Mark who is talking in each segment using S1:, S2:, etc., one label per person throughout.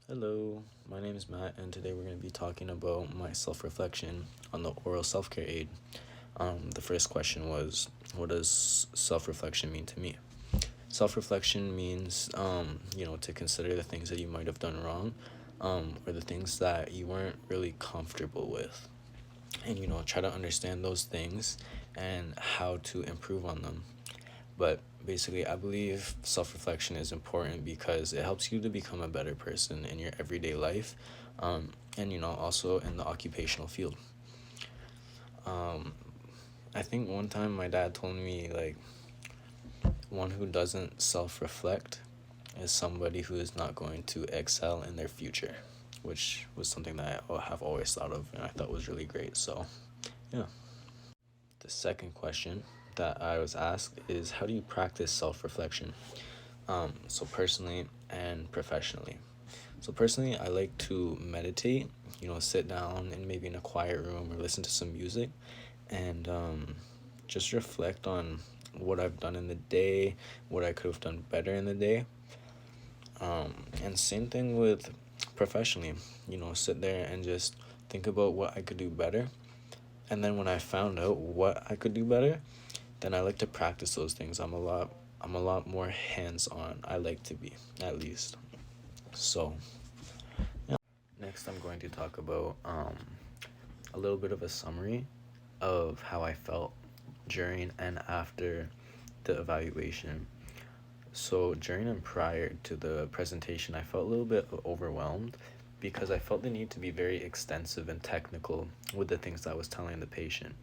S1: Hello, my name is Matt, and today we're going to be talking about my self reflection on the oral self care aid. The first question was, what does self reflection mean to me? Self reflection means, to consider the things that you might have done wrong, or the things that you weren't really comfortable with, and try to understand those things and how to improve on them. But basically, I believe self reflection is important because it helps you to become a better person in your everyday life, and also in the occupational field. I think one time my dad told me, like, one who doesn't self reflect is somebody who is not going to excel in their future, which was something that I have always thought of and I thought was really great. So, yeah. The second question that I was asked is, how do you practice self reflection? So personally and professionally. So personally, I like to meditate, sit down and maybe in a quiet room or listen to some music and just reflect on what I've done in the day, what I could have done better in the day. And same thing with professionally, sit there and just think about what I could do better. And then when I found out what I could do better, then I like to practice those things. I'm a lot more hands-on. I like to be, at least. So, yeah. Next, I'm going to talk about a little bit of a summary of how I felt during and after the evaluation. So, during and prior to the presentation, I felt a little bit overwhelmed because I felt the need to be very extensive and technical with the things that I was telling the patient.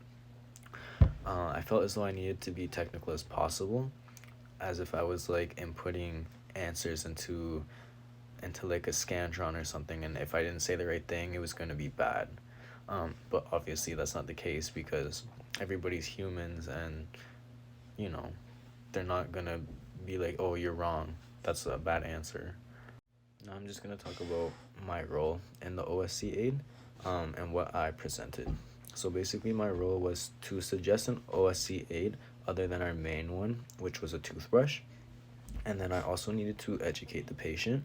S1: I felt as though I needed to be technical as possible, as if I was like inputting answers into like a scantron or something, and if I didn't say the right thing, it was going to be bad. But obviously that's not the case because everybody's humans, and you know they're not gonna be like, oh, you're wrong, that's a bad answer. Now I'm just gonna talk about my role in the OSC aid, and what I presented. So basically, my role was to suggest an OSC aid other than our main one, which was a toothbrush. And then I also needed to educate the patient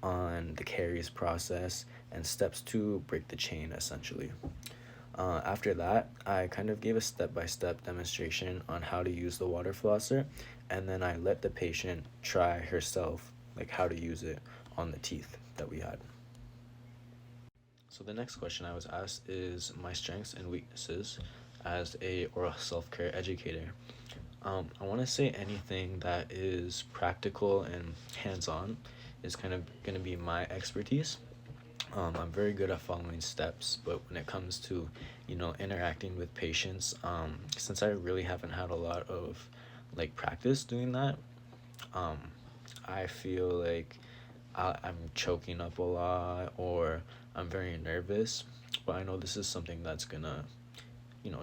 S1: on the caries process and steps to break the chain, essentially. After that, I kind of gave a step by step demonstration on how to use the water flosser, and then I let the patient try herself, like how to use it on the teeth that we had. So the next question I was asked is my strengths and weaknesses as a oral self-care educator. I want to say anything that is practical and hands-on is kind of going to be my expertise. I'm very good at following steps, but when it comes to, interacting with patients, since I really haven't had a lot of like practice doing that, um, I feel like I'm choking up a lot or I'm very nervous. But I know this is something that's gonna,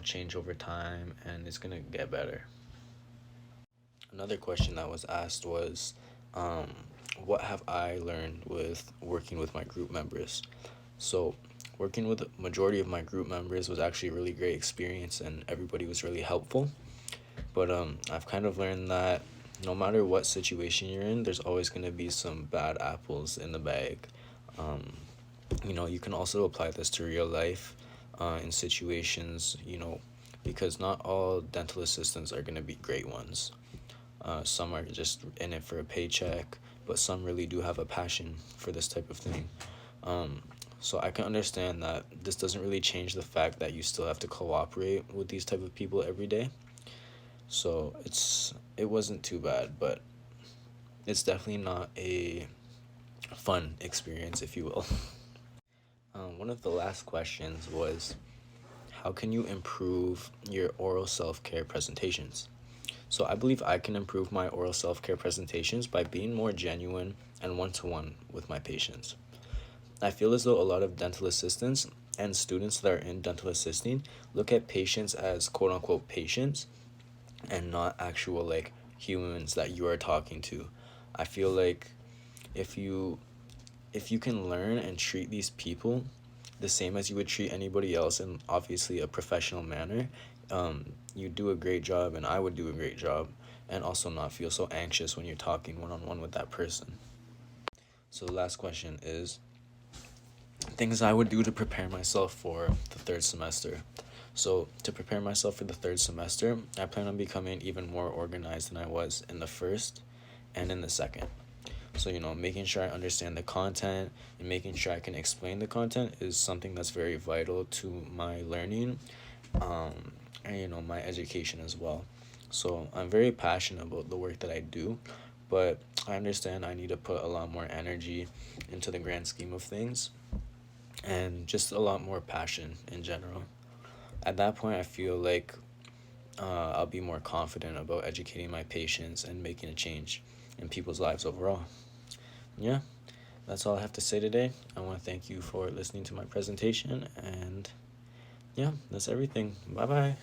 S1: change over time and it's gonna get better. Another question that was asked was, um, what have I learned with working with my group members? So, working with the majority of my group members was actually a really great experience, and everybody was really helpful. But I've kind of learned that no matter what situation you're in, there's always going to be some bad apples in the bag. Um, you can also apply this to real life, in situations, because not all dental assistants are going to be great ones. Some are just in it for a paycheck, but some really do have a passion for this type of thing. Um, so I can understand that this doesn't really change the fact that you still have to cooperate with these type of people every day. So it wasn't too bad, but it's definitely not a fun experience, if you will. One of the last questions was, how can you improve your oral self-care presentations? So I believe I can improve my oral self-care presentations by being more genuine and one-to-one with my patients. I feel as though a lot of dental assistants and students that are in dental assisting look at patients as quote unquote patients and not actual like humans that you are talking to. I feel like if you if you can learn and treat these people the same as you would treat anybody else in obviously a professional manner, you do a great job and I would do a great job, and also not feel so anxious when you're talking one on one with that person. So the last question is, things I would do to prepare myself for the third semester. So, to prepare myself for the third semester, I plan on becoming even more organized than I was in the first and in the second. So, making sure I understand the content and making sure I can explain the content is something that's very vital to my learning, and, my education as well. So, I'm very passionate about the work that I do, but I understand I need to put a lot more energy into the grand scheme of things and just a lot more passion in general. At that point, I feel like I'll be more confident about educating my patients and making a change in people's lives overall. Yeah, that's all I have to say today. I want to thank you for listening to my presentation, and yeah, that's everything. Bye bye.